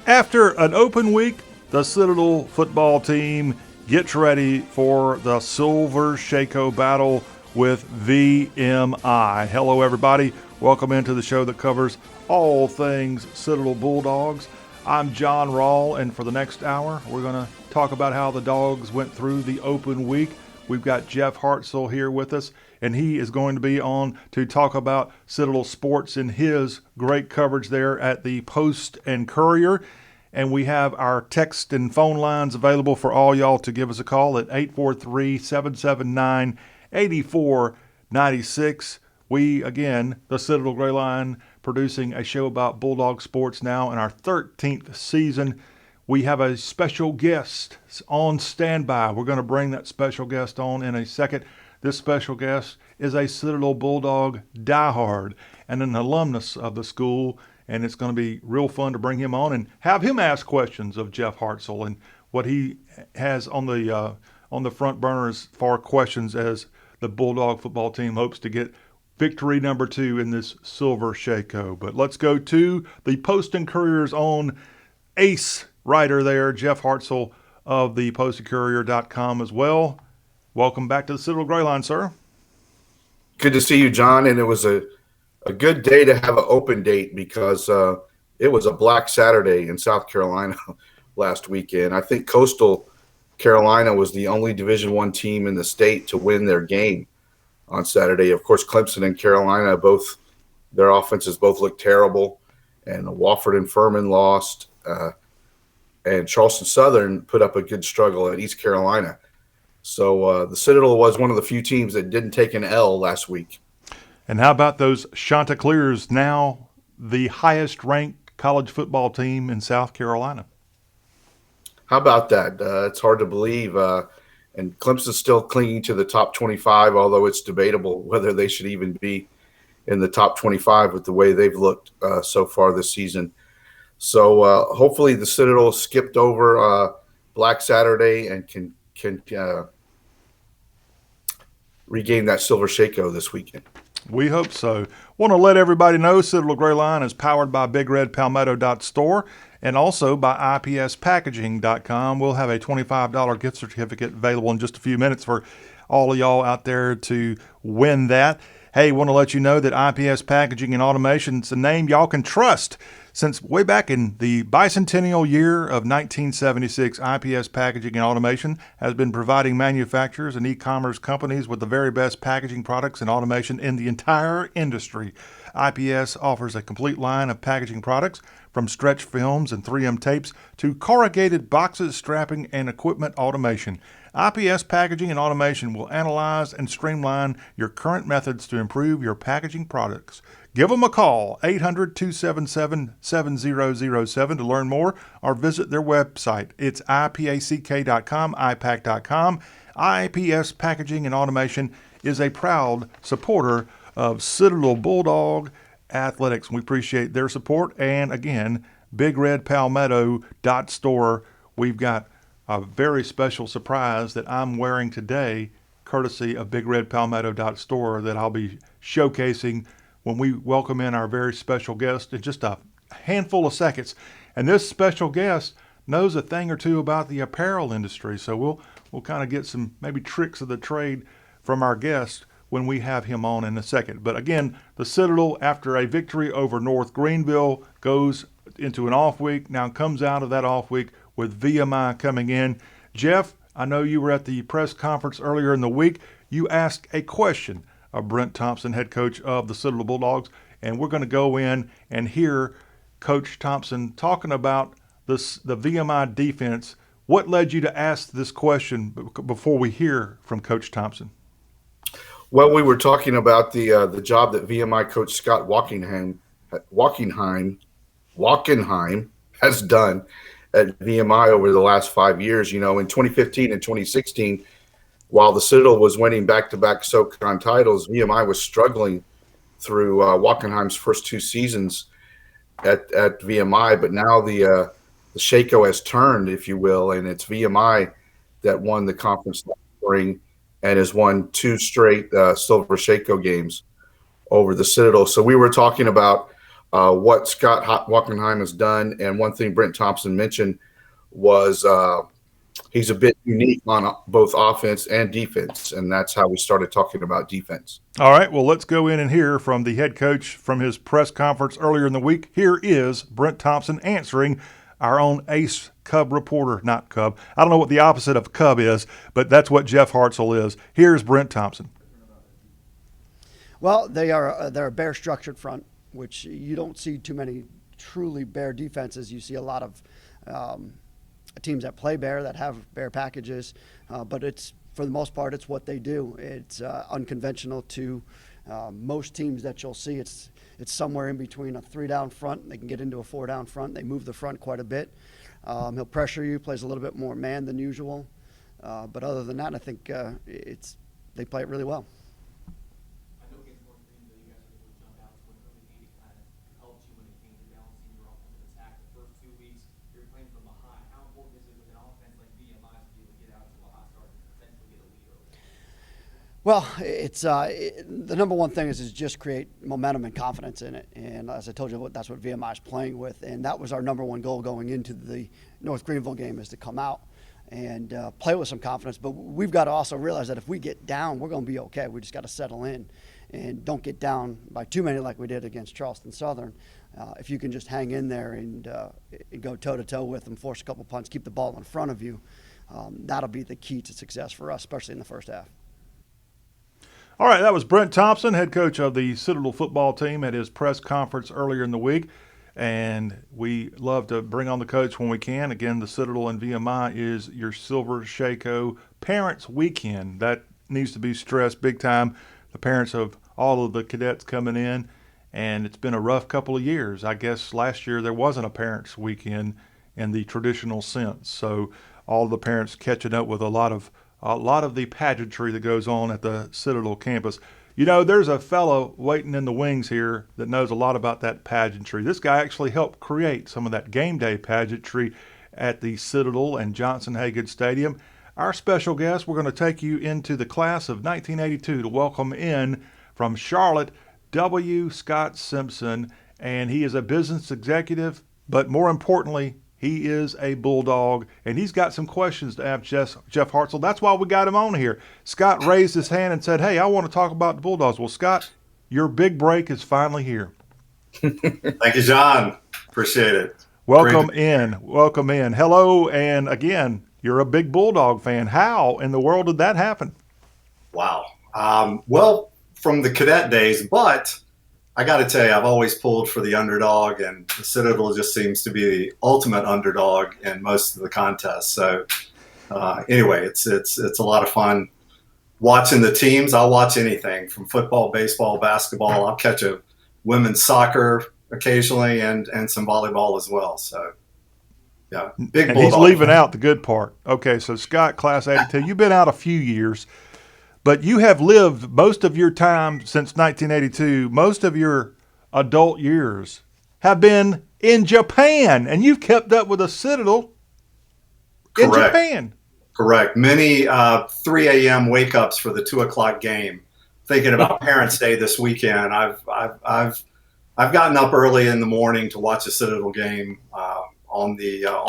After an open week, the Citadel football team gets ready for the Silver Shako battle with VMI. Hello, everybody. Welcome into the show that covers all things Citadel Bulldogs. I'm John Rawl, and for the next hour, we're going to talk about how the Dogs went through the open week. We've got Jeff Hartsell here with us, and he is going to be on to talk about Citadel sports in his great coverage there at the Post and Courier. And we have our text and phone lines available for all y'all to give us a call at 843-779-8496. We, again, the Citadel Gray Line, producing a show about Bulldog sports now in our 13th season. We have a special guest on standby. We're going to bring that special guest on in a second. This special guest is a Citadel Bulldog diehard and an alumnus of the school, and it's going to be real fun to bring him on and have him ask questions of Jeff Hartsell and what he has on the front burner as far questions as the Bulldog football team hopes to get victory number 2 in this Silver Shako. But let's go to the Post and Courier's own ace writer there, Jeff Hartsell of the postandcourier.com as well. Welcome back to the Citadel Gray Line, sir. Good to see you, John, and it was a good day to have an open date because it was a Black Saturday in South Carolina last weekend. I think Coastal Carolina was the only Division I team in the state to win their game on Saturday. Of course, Clemson and Carolina, both their offenses both looked terrible, and Wofford and Furman lost, and Charleston Southern put up a good struggle at East Carolina. So the Citadel was one of the few teams that didn't take an L last week. And how about those Chanticleers, now the highest-ranked college football team in South Carolina? How about that? It's hard to believe. And Clemson's still clinging to the top 25, although it's debatable whether they should even be in the top 25 with the way they've looked so far this season. So hopefully the Citadel skipped over Black Saturday and can regain that Silver Shako this weekend. We hope so. Want to let everybody know Citadel Gray Line is powered by BigRedPalmetto.store and also by IPSPackaging.com. We'll have a $25 gift certificate available in just a few minutes for all of y'all out there to win that. Hey, want to let you know that IPS Packaging and Automation is a name y'all can trust. Since way back in the bicentennial year of 1976, IPS Packaging and Automation has been providing manufacturers and e-commerce companies with the very best packaging products and automation in the entire industry. IPS offers a complete line of packaging products, from stretch films and 3M tapes to corrugated boxes, strapping, and equipment automation. IPS Packaging and Automation will analyze and streamline your current methods to improve your packaging products. Give them a call, 800-277-7007 to learn more, or visit their website. It's ipack.com, ipack.com. IPS Packaging and Automation is a proud supporter of Citadel Bulldog Athletics. We appreciate their support. And again, BigRedPalmetto.store. We've got a very special surprise that I'm wearing today, courtesy of BigRedPalmetto.store, that I'll be showcasing when we welcome in our very special guest in just a handful of seconds. And this special guest knows a thing or two about the apparel industry, so we'll kind of get some maybe tricks of the trade from our guest when we have him on in a second. But again, the Citadel, after a victory over North Greenville, goes into an off week, now comes out of that off week with VMI coming in. Jeff, I know you were at the press conference earlier in the week. You asked a question of Brent Thompson, head coach of the Citadel Bulldogs, and we're going to go in and hear Coach Thompson talking about the VMI defense. What led you to ask this question before we hear from Coach Thompson? Well, we were talking about the job that VMI coach Scott Walkenheim has done at VMI over the last 5 years. You know, in 2015 and 2016, while the Citadel was winning back-to-back SoCon titles, VMI was struggling through Walkenheim's first 2 seasons at VMI. But now the Shako has turned, if you will, and it's VMI that won the conference last spring and has won 2 straight Silver Shako games over the Citadel. So we were talking about what Scott Wackenheim has done. And one thing Brent Thompson mentioned was he's a bit unique on both offense and defense, and that's how we started talking about defense. All right, well, let's go in and hear from the head coach from his press conference earlier in the week. Here is Brent Thompson answering our own ace Cub reporter, not Cub. I don't know what the opposite of Cub is, but that's what Jeff Hartsell is. Here's Brent Thompson. Well, they're a bear structured front, which you don't see too many truly bear defenses. You see a lot of teams that play bear, that have bear packages, but it's, for the most part, it's what they do. It's unconventional to most teams that you'll see. It's somewhere in between a 3-down front. They can get into a 4-down front. They move the front quite a bit. He'll pressure you, plays a little bit more man than usual. But other than that, I think they play it really well. Well, it's the number one thing is just create momentum and confidence in it. And as I told you, that's what VMI is playing with. And that was our number one goal going into the North Greenville game, is to come out and play with some confidence. But we've got to also realize that if we get down, we're going to be okay. We just got to settle in and don't get down by too many like we did against Charleston Southern. If you can just hang in there and go toe-to-toe with them, force a couple punts, keep the ball in front of you, that'll be the key to success for us, especially in the first half. All right, that was Brent Thompson, head coach of the Citadel football team, at his press conference earlier in the week. And we love to bring on the coach when we can. Again, the Citadel and VMI is your Silver Shako Parents Weekend. That needs to be stressed big time. The parents of all of the cadets coming in, and it's been a rough couple of years. I guess last year there wasn't a Parents Weekend in the traditional sense. So all the parents catching up with a lot of the pageantry that goes on at the Citadel campus. You know, there's a fellow waiting in the wings here that knows a lot about that pageantry. This guy actually helped create some of that game day pageantry at the Citadel and Johnson Hagood Stadium. Our special guest, we're going to take you into the class of 1982 to welcome in from Charlotte, W. Scot Simpson. And he is a business executive, but more importantly, he is a Bulldog, and he's got some questions to ask Jeff Hartsell. That's why we got him on here. Scott raised his hand and said, hey, I want to talk about the Bulldogs. Well, Scott, your big break is finally here. Thank you, John. Appreciate it. Welcome in. Hello, and again, you're a big Bulldog fan. How in the world did that happen? Wow. Well, from the cadet days, but I got to tell you, I've always pulled for the underdog, and the Citadel just seems to be the ultimate underdog in most of the contests. So anyway, it's a lot of fun watching the teams. I'll watch anything from football, baseball, basketball. I'll catch a women's soccer occasionally and some volleyball as well. So, yeah, big And he's leaving out the good part. Okay, so Scott, class 82, you've been out a few years. But you have lived most of your time since 1982, most of your adult years have been in Japan, and you've kept up with the Citadel in Japan. Correct. Many 3 a.m. wake-ups for the 2 o'clock game, thinking about Parents' Day this weekend. I've gotten up early in the morning to watch a Citadel game on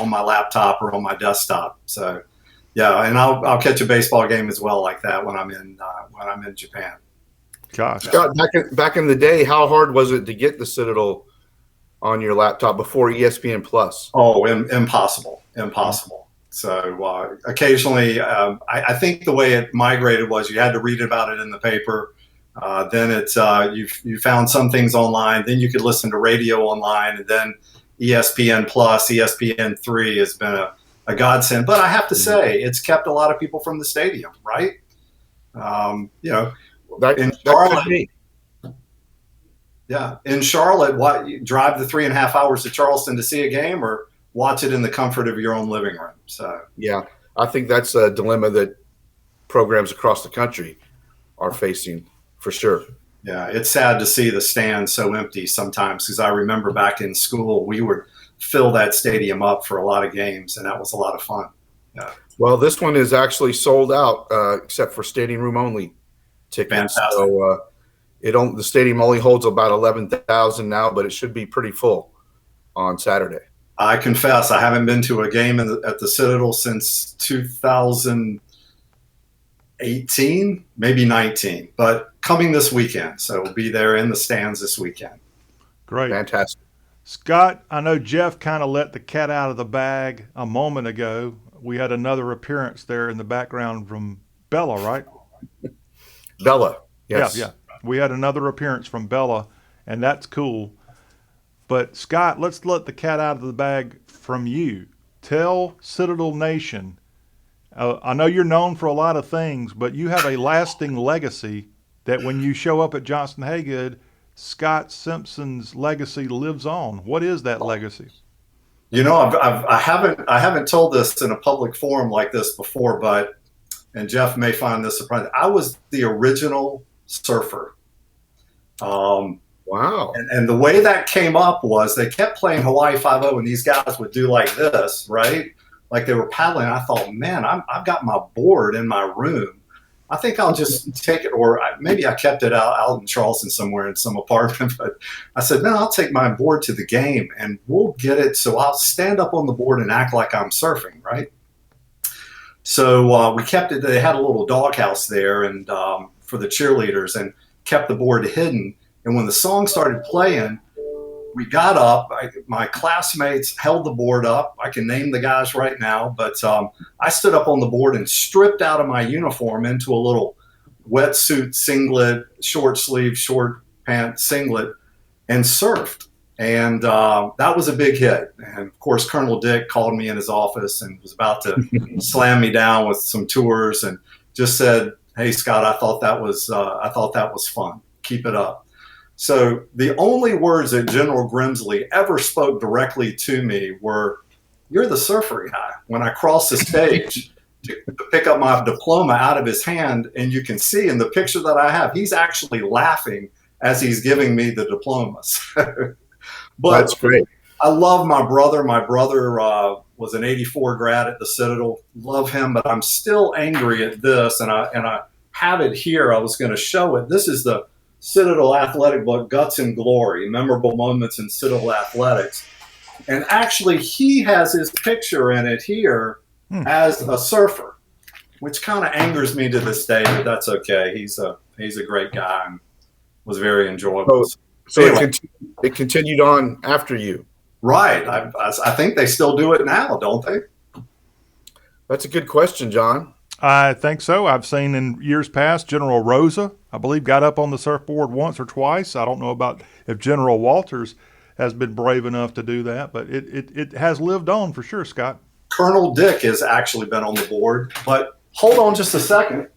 my laptop or on my desktop. So. Yeah, and I'll catch a baseball game as well like that when I'm in Japan. Gosh, Scott, back in the day, how hard was it to get the Citadel on your laptop before ESPN Plus? Oh, impossible. So occasionally, I think the way it migrated was you had to read about it in the paper. Then it's you found some things online. Then you could listen to radio online, and then ESPN Plus, ESPN3 has been a godsend, but I have to say it's kept a lot of people from the stadium, right? In Charlotte, in Charlotte, you drive the 3.5 hours to Charleston to see a game, or watch it in the comfort of your own living room. So, yeah, I think that's a dilemma that programs across the country are facing for sure. Yeah, it's sad to see the stands so empty sometimes, because I remember back in school we would fill that stadium up for a lot of games, and that was a lot of fun. Yeah. Well, this one is actually sold out, except for standing room only tickets. Fantastic. So The stadium only holds about 11,000 now, but it should be pretty full on Saturday. I confess I haven't been to a game at the Citadel since 2018, maybe 19, but coming this weekend. So we'll be there in the stands this weekend. Great. Fantastic. Scott, I know Jeff kind of let the cat out of the bag a moment ago. We had another appearance there in the background from Bella, right? Bella, yes. Yeah. We had another appearance from Bella, and that's cool. But Scott, let's let the cat out of the bag from you. Tell Citadel Nation, I know you're known for a lot of things, but you have a lasting legacy that when you show up at Johnson Hagood, Scot Simpson's legacy lives on. What is that legacy? You know, I haven't told this in a public forum like this before, and Jeff may find this surprising. I was the original surfer. Wow. And the way that came up was they kept playing Hawaii 5-0, and these guys would do like this, right? Like they were paddling. I thought, man, I've got my board in my room. I think I'll just take it, or maybe I kept it out in Charleston somewhere in some apartment. But I said, no, I'll take my board to the game, and we'll get it. So I'll stand up on the board and act like I'm surfing, right? So we kept it. They had a little doghouse there, and for the cheerleaders, and kept the board hidden. And when the song started playing, we got up. My classmates held the board up. I can name the guys right now, but I stood up on the board and stripped out of my uniform into a little wetsuit singlet, short sleeve, short pant singlet, and surfed. And that was a big hit. And of course, Colonel Dick called me in his office and was about to slam me down with some tours, and just said, "Hey, Scott, I thought that was fun. Keep it up." So the only words that General Grimsley ever spoke directly to me were, "You're the surfer guy." When I crossed the stage to pick up my diploma out of his hand, and you can see in the picture that I have, he's actually laughing as he's giving me the diplomas. But that's great. I love my brother. My brother was an '84 grad at the Citadel. Love him, but I'm still angry at this, and I have it here. I was going to show it. This is the Citadel athletic book, Guts and Glory, Memorable Moments in Citadel Athletics. And actually, he has his picture in it here as a surfer, which kind of angers me to this day, but that's okay. He's a great guy and was very enjoyable. So anyway, it continued on after you. Right. I think they still do it now, don't they? That's a good question, John. I think so. I've seen in years past, General Rosa, I believe, got up on the surfboard once or twice. I don't know about if General Walters has been brave enough to do that, but it has lived on for sure, Scott. Colonel Dick has actually been on the board, but hold on just a second.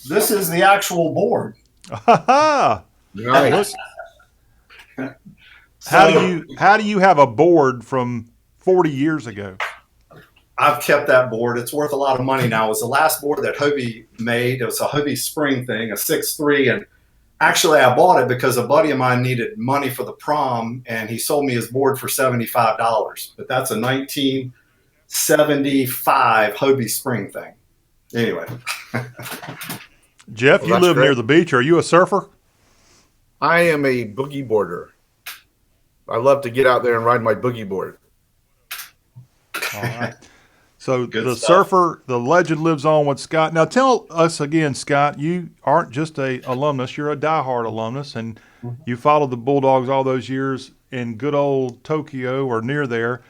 This is the actual board. Nice. How do you have a board from 40 years ago? I've kept that board. It's worth a lot of money now. It was the last board that Hobie made. It was a Hobie spring thing, a 6'3", and actually I bought it because a buddy of mine needed money for the prom, and he sold me his board for $75. But that's a 1975 Hobie spring thing. Anyway. Jeff, you live near the beach. Are you a surfer? I am a boogie boarder. I love to get out there and ride my boogie board. All right. So the stuff. surfer, the legend lives on with Scott. Now tell us again, Scott, you aren't just a alumnus, you're a diehard alumnus, and you followed the Bulldogs all those years in good old Tokyo or near there.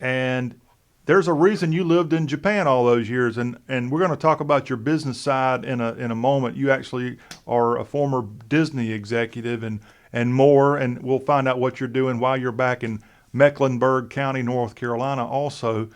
And there's a reason you lived in Japan all those years, and we're going to talk about your business side in a moment. You actually are a former Disney executive and more, and we'll find out what you're doing while you're back in Mecklenburg County, North Carolina also.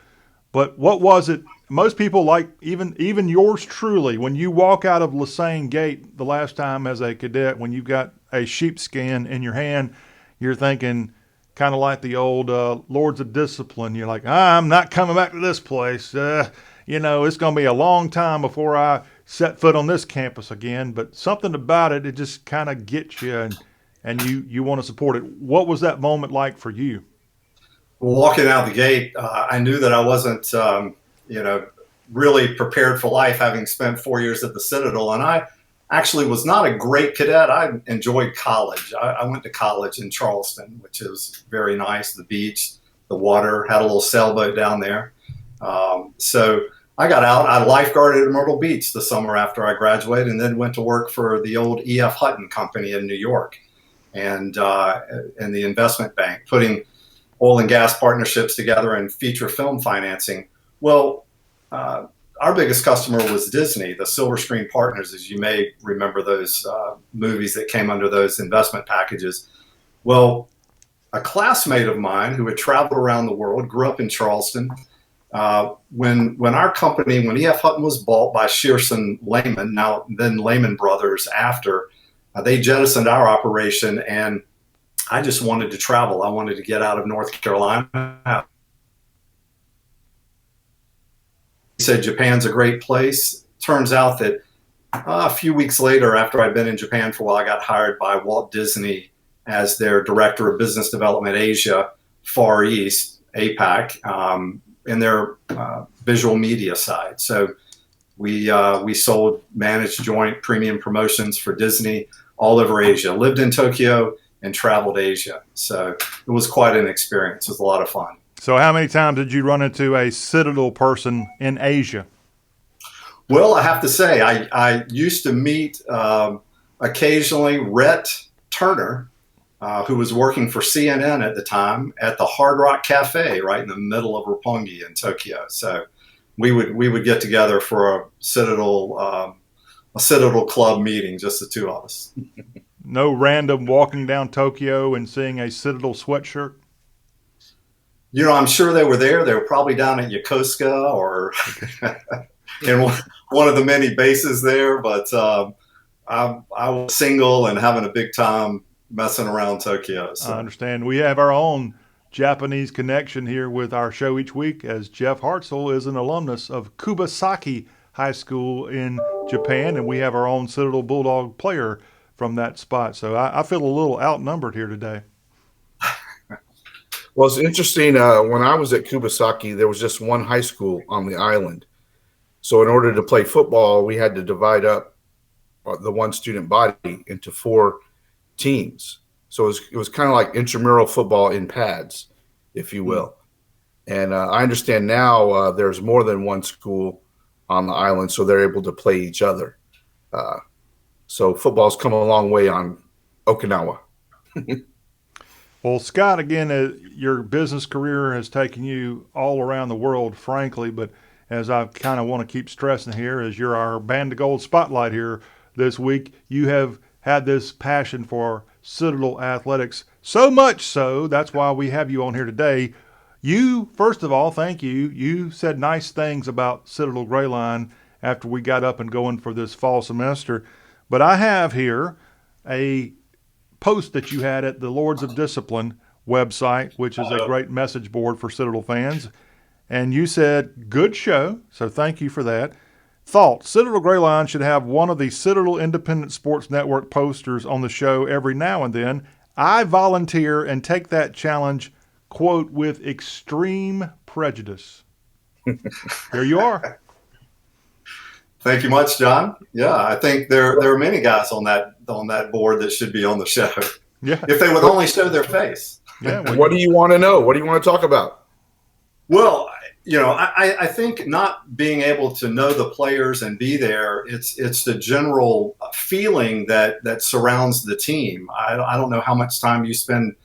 But what was it? Most people, like even yours truly, when you walk out of Lothian Gate the last time as a cadet, when you've got a sheepskin in your hand, you're thinking kind of like the old Lords of Discipline. You're like, I'm not coming back to this place. It's going to be a long time before I set foot on this campus again. But something about it just kind of gets you, and you want to support it. What was that moment like for you? Walking out the gate, I knew that I wasn't, really prepared for life, having spent 4 years at the Citadel. And actually was not a great cadet. I enjoyed college. I went to college in Charleston, which is very nice. The beach, the water, had a little sailboat down there. So I got out. I lifeguarded at Myrtle Beach the summer after I graduated, and then went to work for the old E.F. Hutton Company in New York, and in the investment bank, putting oil and gas partnerships together and feature film financing. Well, our biggest customer was Disney, the Silver Screen Partners, as you may remember those movies that came under those investment packages. Well, a classmate of mine who had traveled around the world, grew up in Charleston. When our company, when E.F. Hutton was bought by Shearson Lehman, now then Lehman Brothers after, they jettisoned our operation, and I just wanted to travel. I wanted to get out of North Carolina. He said, Japan's a great place. Turns out that a few weeks later, after I'd been in Japan for a while, I got hired by Walt Disney as their Director of Business Development Asia, Far East, APAC, in their visual media side. So we managed joint premium promotions for Disney all over Asia, lived in Tokyo and traveled Asia. So it was quite an experience. It was a lot of fun. So how many times did you run into a Citadel person in Asia? Well, I have to say, I used to meet occasionally Rhett Turner, who was working for CNN at the time, at the Hard Rock Cafe right in the middle of Roppongi in Tokyo. So we would get together for a Citadel club meeting, just the two of us. No random walking down Tokyo and seeing a Citadel sweatshirt? You know, I'm sure they were there. They were probably down at Yokosuka or in one of the many bases there. But I was single and having a big time messing around Tokyo. So. I understand. We have our own Japanese connection here with our show each week, as Jeff Hartsell is an alumnus of Kubasaki High School in Japan, and we have our own Citadel Bulldog player from that spot. So I feel a little outnumbered here today. Well, it's interesting. When I was at Kubasaki, there was just one high school on the island. So in order to play football, we had to divide up the one student body into 4 teams. So it was kind of like intramural football in pads, if you will. And I understand now there's more than one school on the island, so they're able to play each other. So football's come a long way on Okinawa. Well, Scott, again, your business career has taken you all around the world, frankly, but as I kind of want to keep stressing here, as you're our Band of Gold spotlight here this week, you have had this passion for Citadel athletics, so much so, that's why we have you on here today. You, first of all, thank you. You said nice things about Citadel Greyline after we got up and going for this fall semester. But I have here a post that you had at the Lords of Discipline website, which is a great message board for Citadel fans. And you said, good show, so thank you for that. Thought, Citadel Greyline should have one of the Citadel Independent Sports Network posters on the show every now and then. I volunteer and take that challenge, quote, with extreme prejudice. Here you are. Thank you much, John. Yeah, I think there are many guys on that board that should be on the show. Yeah. If they would only show their face. Yeah. What do you want to know? What do you want to talk about? Well, you know, I think not being able to know the players and be there, it's the general feeling that surrounds the team. I don't know how much time you spend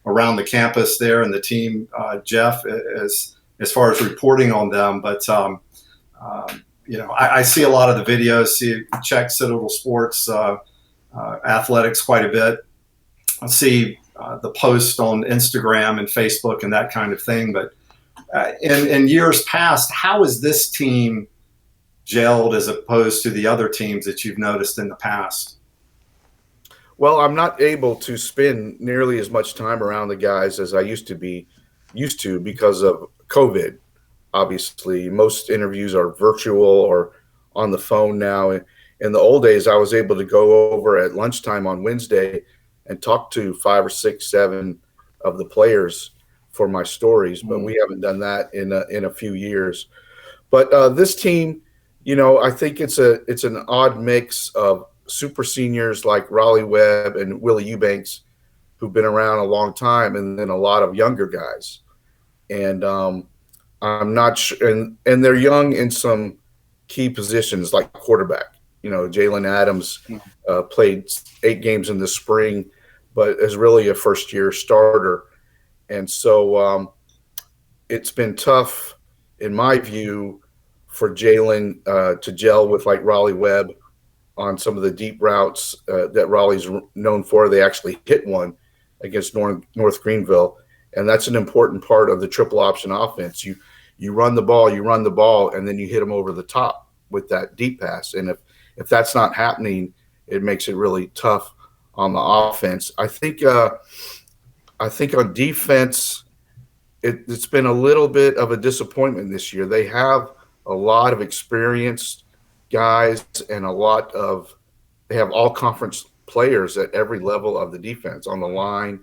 around the campus there and the team, Jeff, as far as reporting on them, but you know, I see a lot of the videos, check Citadel Sports athletics quite a bit. I see the posts on Instagram and Facebook and that kind of thing. But in years past, how is this team gelled as opposed to the other teams that you've noticed in the past? Well, I'm not able to spend nearly as much time around the guys as I used to because of COVID. Obviously, most interviews are virtual or on the phone now. In the old days, I was able to go over at lunchtime on Wednesday and talk to 5 or 6, 7 of the players for my stories, but we haven't done that in a few years. But this team, you know, I think it's an odd mix of super seniors like Raleigh Webb and Willie Eubanks, who've been around a long time, and then a lot of younger guys. And I'm not sure, and they're young in some key positions like quarterback. Jalen Adams played 8 games in the spring, but is really a first-year starter. And so it's been tough, in my view, for Jalen to gel with like Raleigh Webb on some of the deep routes that Raleigh's known for. They actually hit one against North Greenville, and that's an important part of the triple option offense. You run the ball, and then you hit them over the top with that deep pass. And if that's not happening, it makes it really tough on the offense. I think on defense, it's been a little bit of a disappointment this year. They have a lot of experienced guys and they have all conference players at every level of the defense, on the line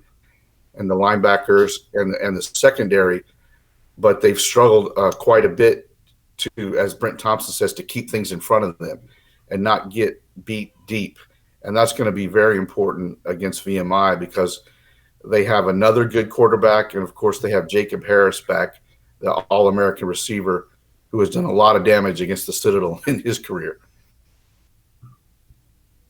and the linebackers and the secondary, but they've struggled quite a bit to, as Brent Thompson says, to keep things in front of them and not get beat deep. And that's going to be very important against VMI because they have another good quarterback, and of course they have Jacob Harris back, the All-American receiver, who has done a lot of damage against the Citadel in his career.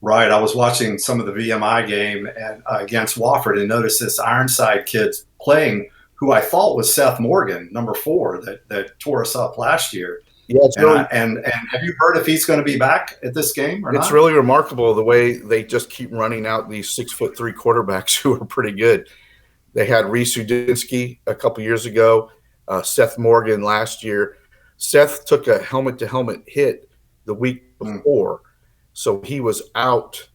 Right. I was watching some of the VMI game against Wofford and noticed this Ironside kid's playing, who I thought was Seth Morgan, number 4, that tore us up last year. Yeah, and have you heard if he's going to be back at this game or not? It's really remarkable the way they just keep running out these 6'3" quarterbacks who are pretty good. They had Reese Udinsky a couple years ago, Seth Morgan last year. Seth took a helmet-to-helmet hit the week before, so he was out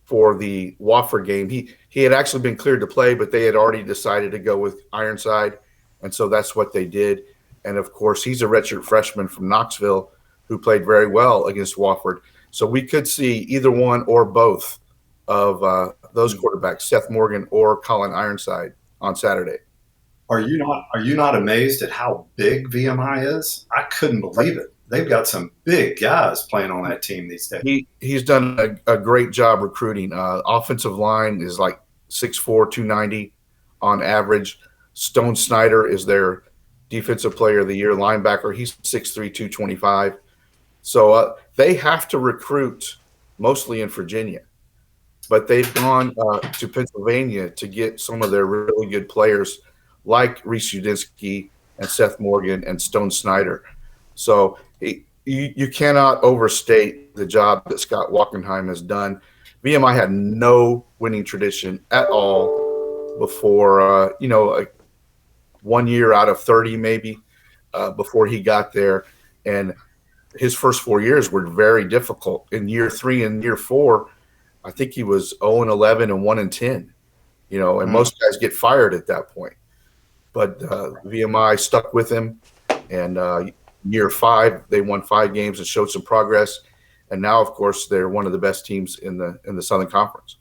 for the Wofford game. He had actually been cleared to play, but they had already decided to go with Ironside, and so that's what they did. And, of course, he's a redshirt freshman from Knoxville who played very well against Wofford. So we could see either one or both of those quarterbacks, Seth Morgan or Colin Ironside, on Saturday. Are you not amazed at how big VMI is? I couldn't believe it. They've got some big guys playing on that team these days. He's done a great job recruiting. Offensive line is like 6'4", 290 on average. Stone Snyder is their Defensive Player of the Year linebacker. He's 6'3", 225. So they have to recruit mostly in Virginia. But they've gone to Pennsylvania to get some of their really good players like Reese Udinsky and Seth Morgan and Stone Snyder. So you cannot overstate the job that Scott Walkenheim has done. VMI had no winning tradition at all before, 1 year out of 30 maybe before he got there. And his first 4 years were very difficult. In year 3 and year 4, I think he was 0-11 and 1-10, and most guys get fired at that point. But VMI stuck with him, and year 5, they won 5 games and showed some progress. And now, of course, they're one of the best teams in the Southern Conference.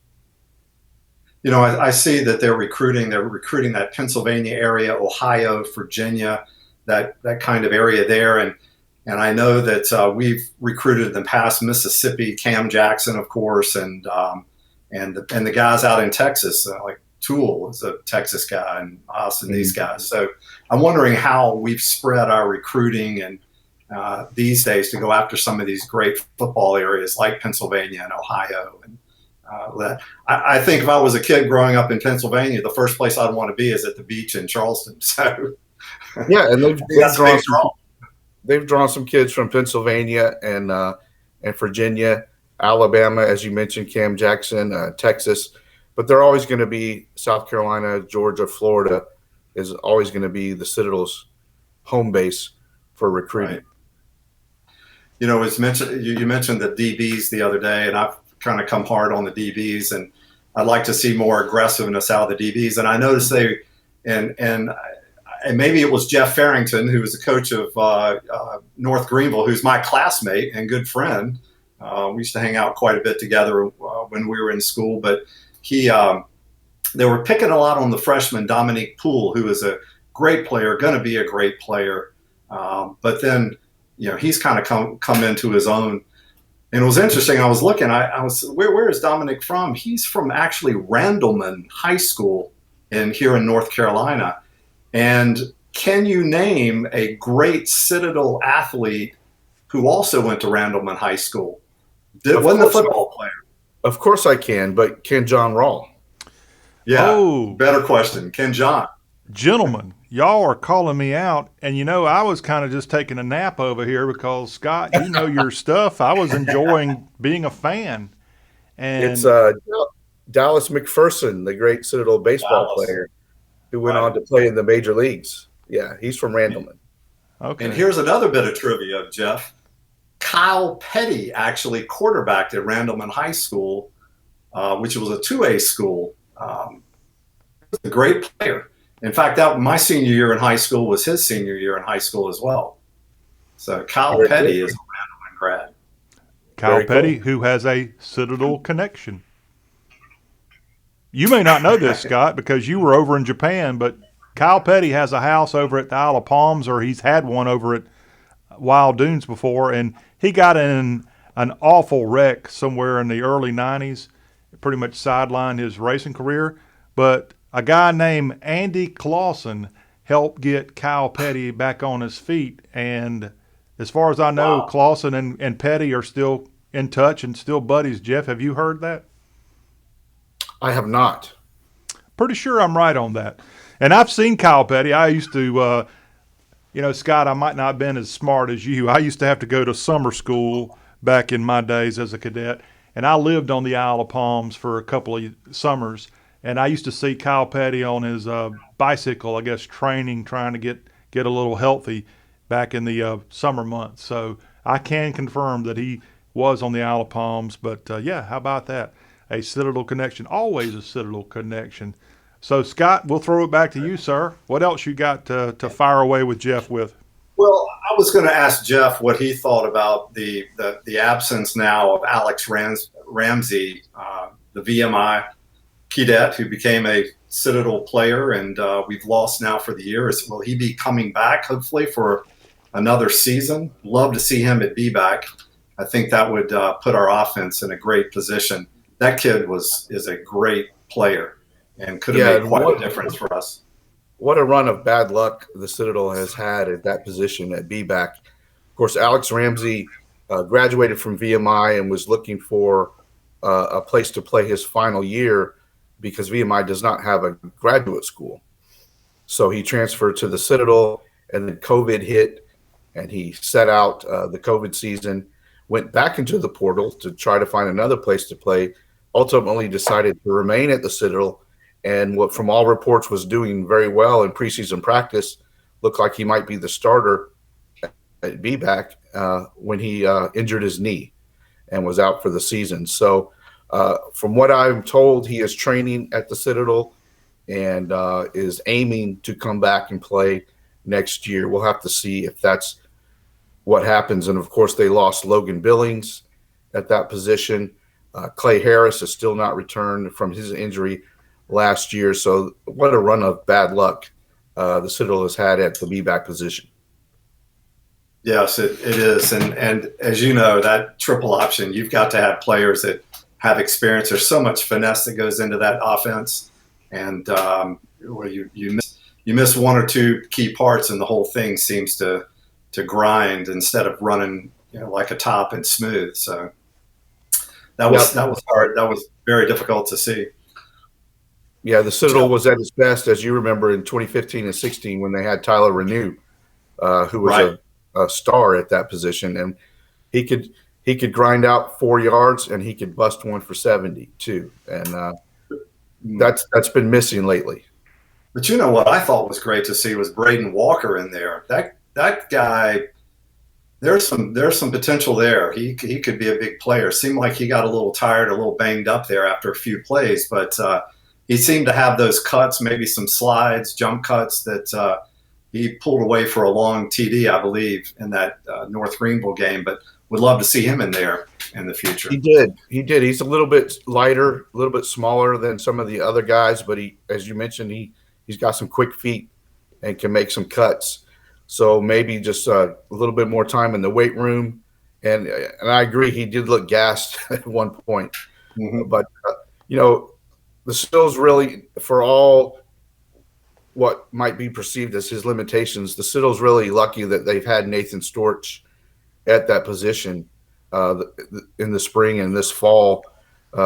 I see that they're recruiting that Pennsylvania area, Ohio, Virginia, that kind of area there. And I know that we've recruited in the past Mississippi, Cam Jackson, of course, and the guys out in Texas, like Toole is a Texas guy, and us and these guys. So I'm wondering how we've spread our recruiting and these days to go after some of these great football areas like Pennsylvania and Ohio. And I think if I was a kid growing up in Pennsylvania, the first place I'd want to be is at the beach in Charleston. So yeah, and they've drawn some kids from Pennsylvania and Virginia, Alabama, as you mentioned, Cam Jackson, Texas. But they're always going to be South Carolina, Georgia, Florida is always going to be the Citadel's home base for recruiting. Right. It's mentioned, you mentioned the DBs the other day, and I've kind of come hard on the DBs, and I'd like to see more aggressiveness out of the DBs. And I noticed and maybe it was Jeff Farrington, who was the coach of North Greenville, who's my classmate and good friend. We used to hang out quite a bit together when we were in school, but they were picking a lot on the freshman Dominique Poole, who is a great player, going to be a great player. But then, he's kind of come into his own. And it was interesting. I was looking. I was where is Dominic from? He's from actually Randleman High School here in North Carolina. And can you name a great Citadel athlete who also went to Randleman High School? Wasn't a football player. Of course I can, but can John Rawl? Yeah. Oh. Better question. Can John? Gentlemen, y'all are calling me out, and I was kind of just taking a nap over here because, Scott, you know your stuff. I was enjoying being a fan. And it's Dallas McPherson, the great Citadel baseball player who went on to play in the major leagues. Yeah, he's from Randleman. Okay. And here's another bit of trivia, Jeff. Kyle Petty actually quarterbacked at Randleman High School, which was a 2A school. A great player. In fact, my senior year in high school was his senior year in high school as well. So Kyle Petty is a Randleman grad. Kyle Petty, who has a Citadel connection. You may not know this, Scott, because you were over in Japan, but Kyle Petty has a house over at the Isle of Palms, or he's had one over at Wild Dunes before, and he got in an awful wreck somewhere in the early 90s, pretty much sidelined his racing career, but a guy named Andy Clausen helped get Kyle Petty back on his feet. And as far as I know, Clausen and Petty are still in touch and still buddies. Jeff, have you heard that? I have not. Pretty sure I'm right on that. And I've seen Kyle Petty. I used to, Scott, I might not have been as smart as you. I used to have to go to summer school back in my days as a cadet. And I lived on the Isle of Palms for a couple of summers. And I used to see Kyle Petty on his bicycle, I guess, training, trying to get a little healthy back in the summer months. So I can confirm that he was on the Isle of Palms. But, how about that? A Citadel connection, always a Citadel connection. So, Scott, we'll throw it back to you, sir. What else you got to fire away with Jeff with? Well, I was going to ask Jeff what he thought about the absence now of Alex Ramsey, the VMI cadet who became a Citadel player, and we've lost now for the year. Will he be coming back, hopefully, for another season? Love to see him be back. I think that would put our offense in a great position. That kid is a great player and could have made quite a difference for us. What a run of bad luck the Citadel has had at that position at B-back. Of course, Alex Ramsey graduated from VMI and was looking for a place to play his final year because VMI does not have a graduate school. So he transferred to the Citadel, and then COVID hit, and he set out the COVID season, went back into the portal to try to find another place to play, ultimately decided to remain at the Citadel, and what from all reports was doing very well in preseason practice, looked like he might be the starter at B-back when he injured his knee and was out for the season. So from what I'm told, he is training at the Citadel and is aiming to come back and play next year. We'll have to see if that's what happens. And, of course, they lost Logan Billings at that position. Clay Harris has still not returned from his injury last year. So what a run of bad luck the Citadel has had at the B-back position. Yes, it is. And as you know, that triple option, you've got to have players that have experience. There's so much finesse that goes into that offense. And where you miss one or two key parts and the whole thing seems to grind instead of running like a top and smooth. So that was hard. That was very difficult to see. Yeah, the Citadel was at its best, as you remember, in 2015 and 16 when they had Tyler Renew, who was a star at that position, and he could grind out 4 yards and he could bust one for 70 too, and that's been missing lately. But what I thought was great to see was Braden Walker in there. That guy, there's some potential there. He could be a big player. Seemed like he got a little tired, a little banged up there after a few plays, but he seemed to have those cuts, maybe some slides, jump cuts that he pulled away for a long TD, I believe, in that North Greenville game. But would love to see him in there in the future. He did. He's a little bit lighter, a little bit smaller than some of the other guys, but he, as you mentioned, he's got some quick feet and can make some cuts. So maybe just a little bit more time in the weight room And I agree, he did look gassed at one point. Mm-hmm. But, the Sills really, for all what might be perceived as his limitations, the Citadel's really lucky that they've had Nathan Storch at that position in the spring and this fall.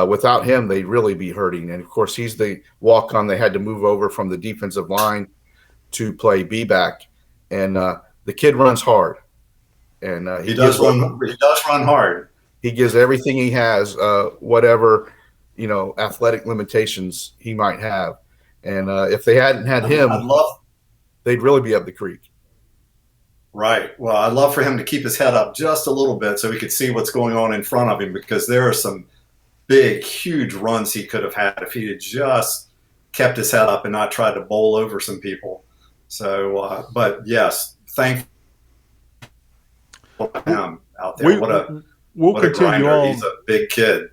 Without him, they'd really be hurting. And, of course, he's the walk-on. They had to move over from the defensive line to play B-back. And the kid runs hard. And he does run hard. He gives everything he has, whatever, athletic limitations he might have. And if they hadn't had him, they'd really be up the creek. Right. Well, I'd love for him to keep his head up just a little bit so he could see what's going on in front of him, because there are some big, huge runs he could have had if he had just kept his head up and not tried to bowl over some people. So, but yes, thank him out there. We'll continue on. He's a big kid.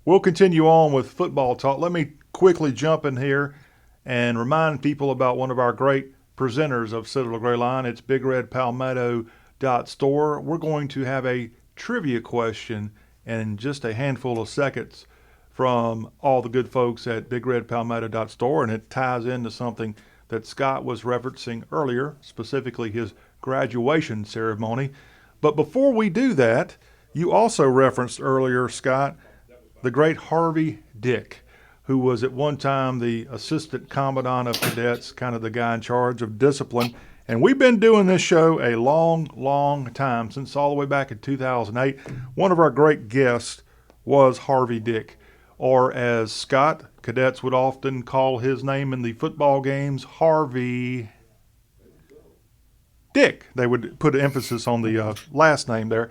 We'll continue on with football talk. Let me quickly jump in here and remind people about one of our great presenters of Citadel Gray Line. It's BigRedPalmetto.store. We're going to have a trivia question in just a handful of seconds from all the good folks at BigRedPalmetto.store, and it ties into something that Scott was referencing earlier, specifically his graduation ceremony. But before we do that, you also referenced earlier, Scott, the great Harvey Dick, who was at one time the assistant commandant of cadets, kind of the guy in charge of discipline. And we've been doing this show a long, long time, since all the way back in 2008. One of our great guests was Harvey Dick, or as Scott cadets would often call his name in the football games, Harvey Dick. They would put emphasis on the last name there.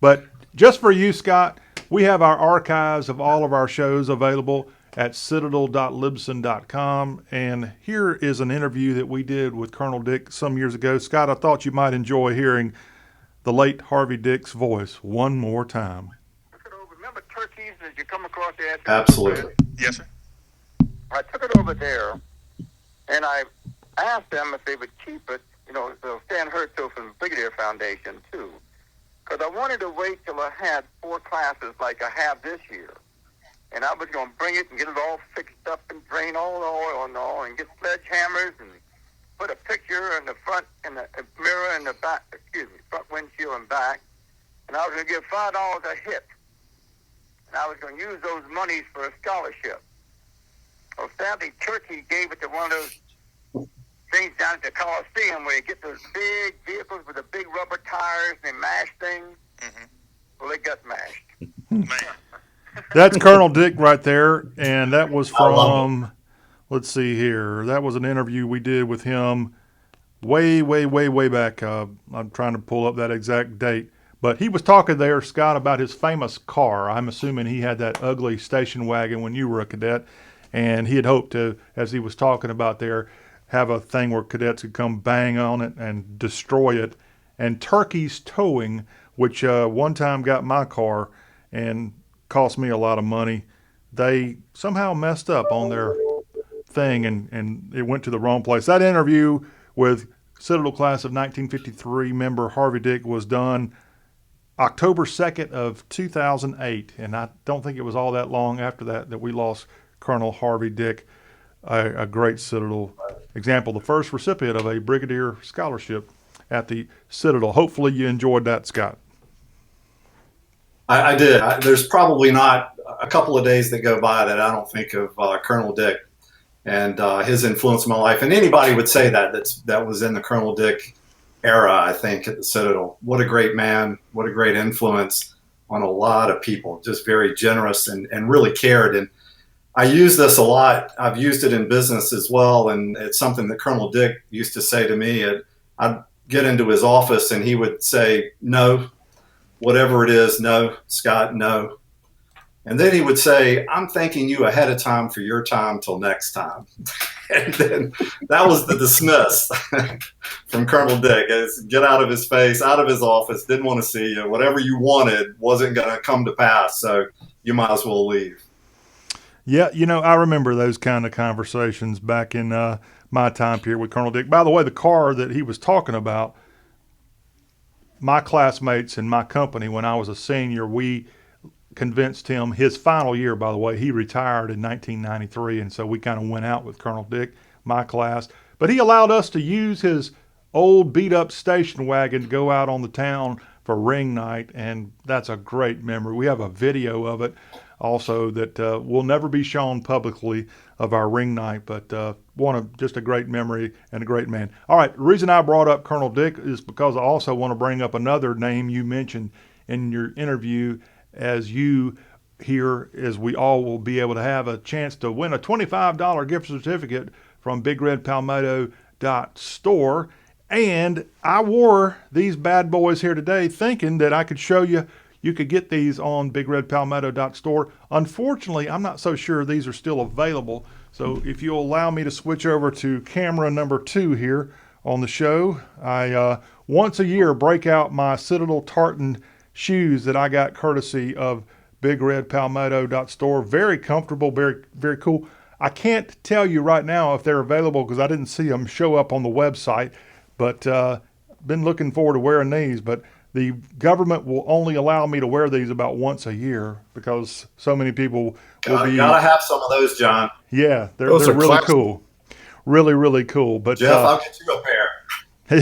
But just for you, Scott, we have our archives of all of our shows available at citadel.libsyn.com. And here is an interview that we did with Colonel Dick some years ago. Scott, I thought you might enjoy hearing the late Harvey Dick's voice one more time. Remember turkeys as you come across the Ashland? Absolutely. Yes, sir. I took it over there, and I asked them if they would keep it, so Stan Hertel from the Brigadier Foundation, too. Because I wanted to wait till I had 4 classes like I have this year. And I was going to bring it and get it all fixed up and drain all the oil and all, and get sledgehammers and put a picture in the front and a mirror in the back, front windshield and back. And I was going to give $5 a hit. And I was going to use those monies for a scholarship. Well, sadly, Turkey gave it to one of those things down at the Coliseum where you get those big vehicles with the big rubber tires and they mash things. Mm-hmm. Well, they got mashed. Man. That's Colonel Dick right there, and that was from, let's see here, that was an interview we did with him way back. I'm trying to pull up that exact date. But he was talking there, Scott, about his famous car. I'm assuming he had that ugly station wagon when you were a cadet, and he had hoped to, as he was talking about there, have a thing where cadets could come bang on it and destroy it. And Turkey's Towing, which one time got my car and cost me a lot of money, they somehow messed up on their thing and it went to the wrong place. That interview with Citadel class of 1953 member Harvey Dick was done October 2nd of 2008, and I don't think it was all that long after that we lost Colonel Harvey Dick, a great Citadel example, the first recipient of a Brigadier Scholarship at the Citadel. Hopefully you enjoyed that, Scott. I did. There's probably not a couple of days that go by that I don't think of Colonel Dick and his influence in my life. And anybody would say that was in the Colonel Dick era, I think, at the Citadel. What a great man. What a great influence on a lot of people. Just very generous and really cared. And I use this a lot. I've used it in business as well. And it's something that Colonel Dick used to say to me. I'd get into his office and he would say, "No. Whatever it is, no, Scott, no." And then he would say, "I'm thanking you ahead of time for your time till next time." And then that was the dismiss from Colonel Dick. It's get out of his face, out of his office, didn't want to see you. Whatever you wanted wasn't going to come to pass, so you might as well leave. Yeah, I remember those kind of conversations back in my time period with Colonel Dick. By the way, the car that he was talking about, my classmates in my company, when I was a senior, we convinced him, his final year, by the way, he retired in 1993, and so we kind of went out with Colonel Dick, my class. But he allowed us to use his old beat-up station wagon to go out on the town for ring night, and that's a great memory. We have a video of it also that will never be shown publicly of our ring night, but just a great memory and a great man. All right, the reason I brought up Colonel Dick is because I also want to bring up another name you mentioned in your interview, as you here, as we all will be able to have a chance to win a $25 gift certificate from BigRedPalmetto.store. And I wore these bad boys here today thinking that I could show you, you could get these on BigRedPalmetto.store. Unfortunately, I'm not so sure these are still available. So if you'll allow me to switch over to camera number 2 here on the show, I once a year break out my Citadel tartan shoes that I got courtesy of BigRedPalmetto.store. Very comfortable, very, very cool. I can't tell you right now if they're available because I didn't see them show up on the website, but been looking forward to wearing these. But the government will only allow me to wear these about once a year because so many people will be. Gotta have some of those, John. Yeah, they're are really classic. cool. Really, really cool. But Jeff, I'll get you a pair.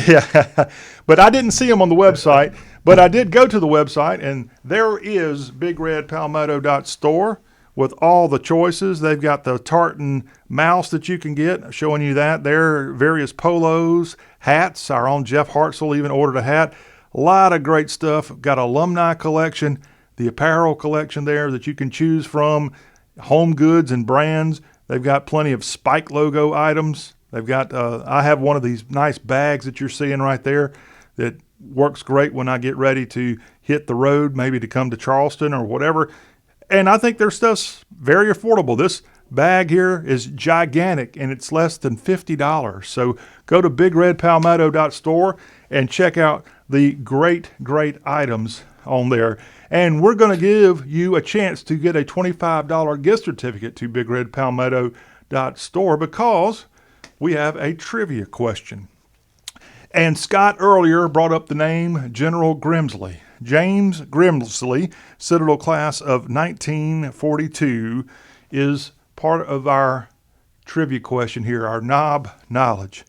yeah, but I didn't see them on the website. But I did go to the website, and there is BigRedPalmetto.store with all the choices. They've got the tartan mouse that you can get, showing you that. There are various polos, hats. Our own Jeff Hartsell even ordered a hat. A lot of great stuff. Got alumni collection, the apparel collection there that you can choose from, home goods and brands. They've got plenty of Spike logo items. They've got, I have one of these nice bags that you're seeing right there that works great when I get ready to hit the road, maybe to come to Charleston or whatever. And I think their stuff's very affordable. This bag here is gigantic, and it's less than $50. So go to BigRedPalmetto.store and check out the great, great items on there. And we're going to give you a chance to get a $25 gift certificate to BigRedPalmetto.store because we have a trivia question. And Scott earlier brought up the name General Grimsley. James Grimsley, Citadel class of 1942, is part of our trivia question here, our knob knowledge.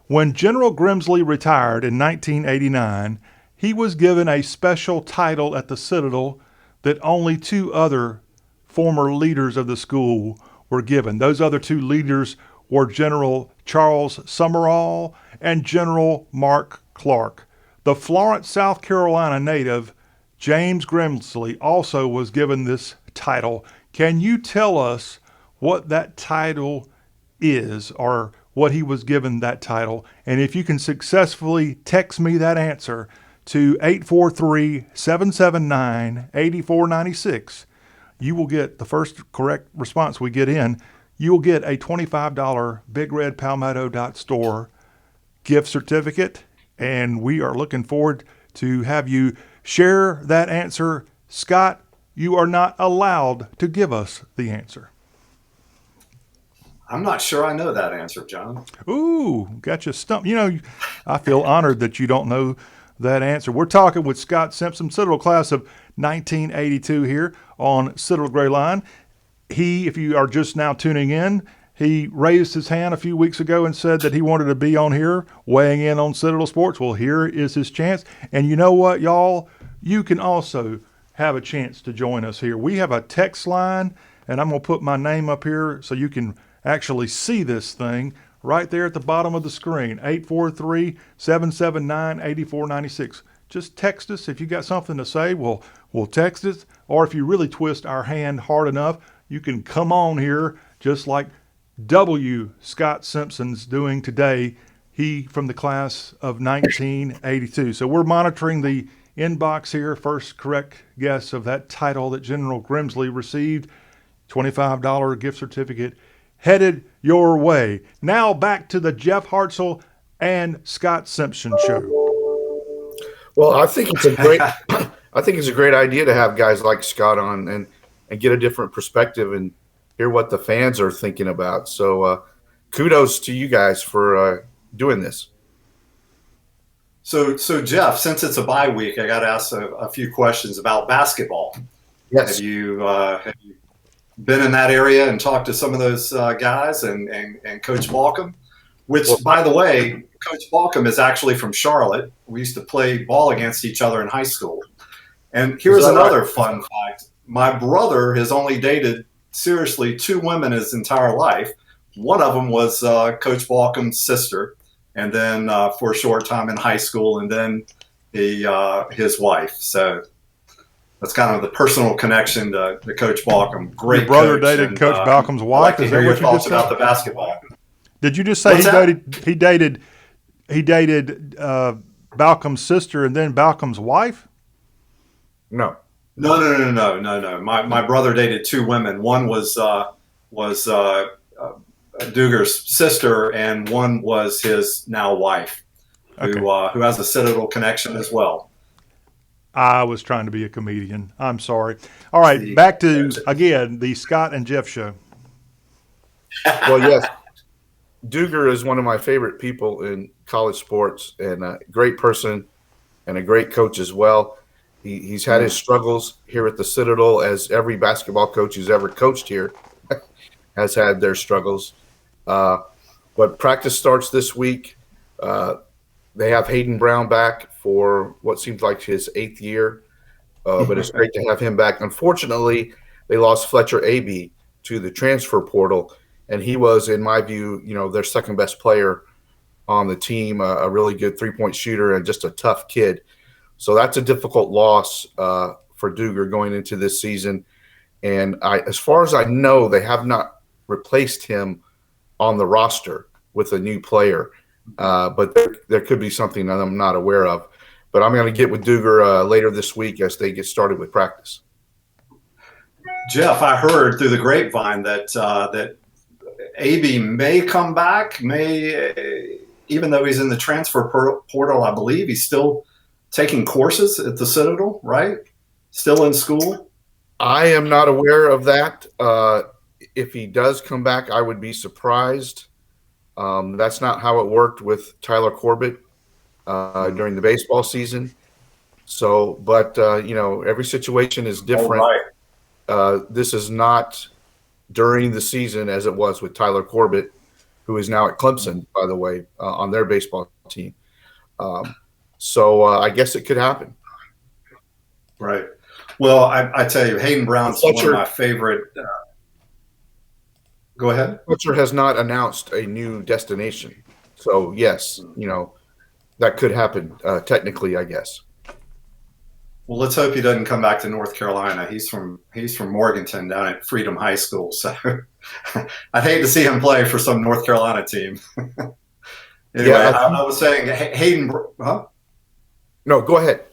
When General Grimsley retired in 1989, he was given a special title at the Citadel that only 2 other former leaders of the school were given. Those other 2 leaders were General Charles Summerall and General Mark Clark. The Florence, South Carolina native James Grimsley also was given this title. Can you tell us what that title is, or what he was given that title? And if you can successfully text me that answer to 843-779-8496, you will get the first correct response we get in. You will get a $25 BigRedPalmetto.store gift certificate, and we are looking forward to have you share that answer. Scott, you are not allowed to give us the answer. I'm not sure I know that answer, John. Ooh, got you stumped. You know, I feel honored that you don't know that answer. We're talking with Scot Simpson, Citadel class of 1982 here on Citadel Gray Line. He, if you are just now tuning in, he raised his hand a few weeks ago and said that he wanted to be on here weighing in on Citadel sports. Well, here is his chance. And you know what, y'all? You can also have a chance to join us here. We have a text line, and I'm going to put my name up here so you can actually see this thing right there at the bottom of the screen, 843-779-8496. Just text us. If you got something to say, we'll text it. Or if you really twist our hand hard enough, you can come on here just like W. Scot Simpson's doing today. He from the class of 1982. So we're monitoring the inbox here. First correct guess of that title that General Grimsley received. $25 gift certificate headed your way. Now back to the Jeff Hartsell and Scot Simpson show. Well, I think it's a great idea to have guys like Scott on and get a different perspective and hear what the fans are thinking about. So kudos to you guys for doing this. So Jeff, since it's a bye week, I got to ask a few questions about basketball. Yes. Have you been in that area and talked to some of those guys and Coach Balcom? Which, by the way, Coach Balcom is actually from Charlotte. We used to play ball against each other in high school. And here's another fun fact. My brother has only dated, seriously, 2 women his entire life. One of them was Coach Balcom's sister, and then for a short time in high school, and then his wife. So that's kind of the personal connection to Coach Balcom. Great Your brother coach, dated and, Coach Balcom's wife? Like to Is hear that your what you thoughts just about said? the basketball. Did you just say What's he dated Balcom's sister and then Balcom's wife? No. No. My brother dated 2 women. One was Duger's sister, and one was his now wife, who has a Citadel connection as well. I was trying to be a comedian. I'm sorry. All right, back to, again, the Scott and Jeff show. Well, yes. Duger is one of my favorite people in college sports, and a great person and a great coach as well. He's had his struggles here at the Citadel, as every basketball coach who's ever coached here has had their struggles. But practice starts this week. They have Hayden Brown back for what seems like his 8th year, but it's great to have him back. Unfortunately, they lost Fletcher Aby to the transfer portal, and he was, in my view, their second best player on the team, a really good 3-point shooter and just a tough kid. So that's a difficult loss for Duger going into this season. And as far as I know, they have not replaced him on the roster with a new player. But there could be something that I'm not aware of. But I'm going to get with Duger later this week as they get started with practice. Jeff, I heard through the grapevine that AB may come back, even though he's in the transfer portal, I believe he's still taking courses at the Citadel, right? Still in school? I am not aware of that. If he does come back, I would be surprised. That's not how it worked with Tyler Corbett during the baseball season. So, but every situation is different. Right. This is not during the season as it was with Tyler Corbett, who is now at Clemson, by the way, on their baseball team. So I guess it could happen. Right. Well, I tell you, Hayden Brown's one of my favorite. Go ahead. Fletcher has not announced a new destination. So, yes, that could happen technically, I guess. Well, let's hope he doesn't come back to North Carolina. He's from Morganton down at Freedom High School. So I'd hate to see him play for some North Carolina team. Anyway, I was saying Hayden. Huh? No, go ahead.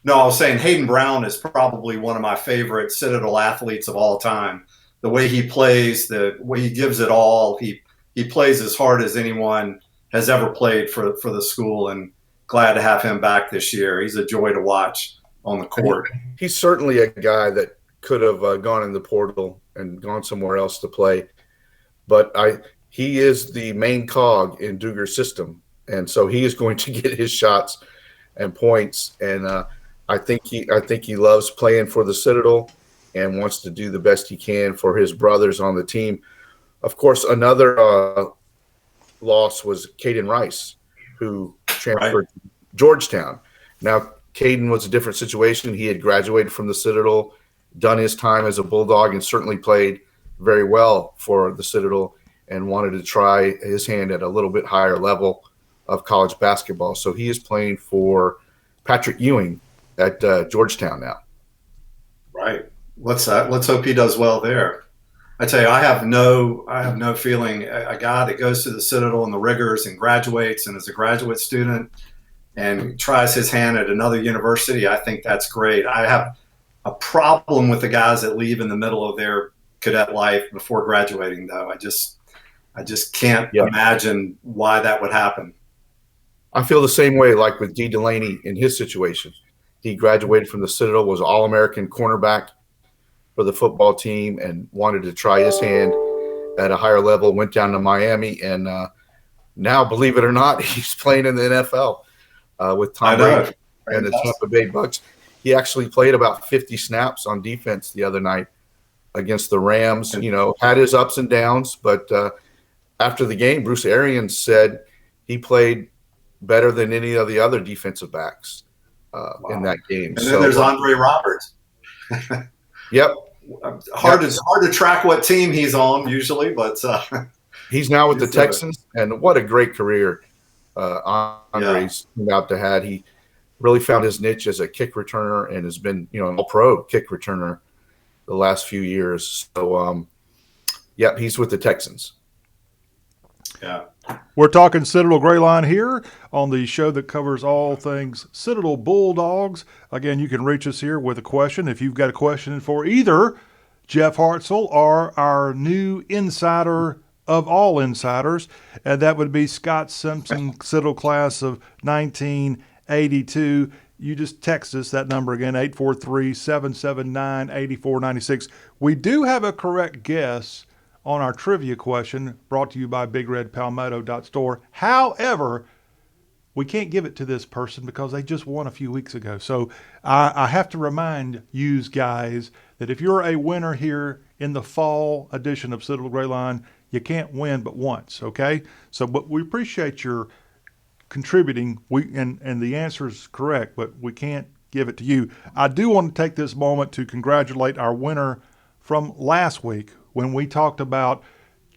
No, I was saying Hayden Brown is probably one of my favorite Citadel athletes of all time. The way he plays, the way he gives it all, he plays as hard as anyone has ever played for the school, and glad to have him back this year. He's a joy to watch on the court. He's certainly a guy that could have gone in the portal and gone somewhere else to play, but he is the main cog in Duger's system, and so he is going to get his shots and points. And I think he loves playing for the Citadel and wants to do the best he can for his brothers on the team. Of course, another loss was Kaden Rice, who transferred to Georgetown. Now, Kaden was a different situation. He had graduated from the Citadel, done his time as a Bulldog, and certainly played very well for the Citadel, and wanted to try his hand at a little bit higher level of college basketball. So he is playing for Patrick Ewing at Georgetown now. Right. Let's hope he does well there. I tell you, I have no feeling a guy that goes to the Citadel and the rigors and graduates and is a graduate student and tries his hand at another university. I think that's great. I have a problem with the guys that leave in the middle of their cadet life before graduating, though. I just can't imagine why that would happen. I feel the same way, like with D. Delaney in his situation. He graduated from the Citadel, was All-American cornerback for the football team, and wanted to try his hand at a higher level, went down to Miami, and now, believe it or not, he's playing in the NFL. with Tom I know. Brady and the Tampa Bay Bucks. He actually played about 50 snaps on defense the other night against the Rams. You know, had his ups and downs, but after the game, Bruce Arians said he played better than any of the other defensive backs in that game. And then there's Andre Roberts. Yep. Hard to track what team he's on usually, but he's now with the Texans, and what a great career Andre's about to have. He really found his niche as a kick returner and has been, you know, an all-pro kick returner the last few years. So, he's with the Texans. Yeah. We're talking Citadel Gray Line here on the show that covers all things Citadel Bulldogs. Again, you can reach us here with a question. If you've got a question for either Jeff Hartsell or our new insider of all insiders, and that would be Scot Simpson, Citadel class of 1982. You just text us that number again, 843-779-8496. We do have a correct guess on our trivia question brought to you by BigRedPalmetto.store. However, we can't give it to this person because they just won a few weeks ago. So I have to remind you guys that if you're a winner here in the fall edition of Citadel Gray Line, you can't win but once, okay? So, but we appreciate your contributing. And the answer is correct, but we can't give it to you. I do want to take this moment to congratulate our winner from last week, when we talked about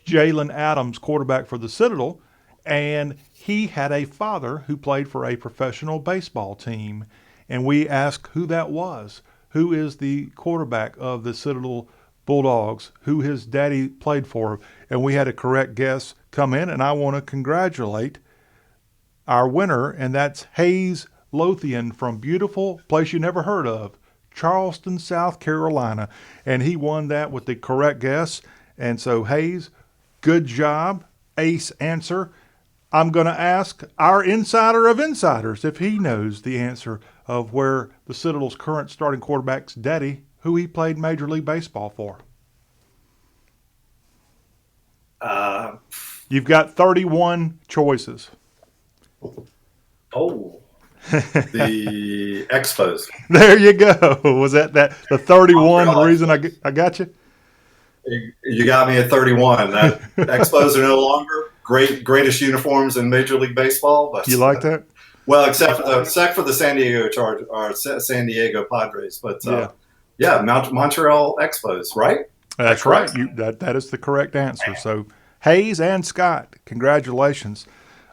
Jalen Adams, quarterback for the Citadel, and he had a father who played for a professional baseball team. And we asked who that was. Who is the quarterback of the Citadel Bulldogs, who his daddy played for? And we had a correct guess come in, and I want to congratulate our winner, and that's Hayes Lothian from beautiful place you never heard of, Charleston, South Carolina, and he won that with the correct guess. And so, Hayes, good job, ace answer. I'm going to ask our insider of insiders if he knows the answer of where the Citadel's current starting quarterback's daddy, who he played Major League Baseball for. You've got 31 choices. Oh. The Expos. There you go. Was that the 31 the reason I got you? You got me at 31. That Expos are no longer greatest uniforms in Major League Baseball. But you like that? Well, except for the San Diego San Diego Padres, but Montreal Expos, right? That's right. That is the correct answer. So Hayes and Scott, congratulations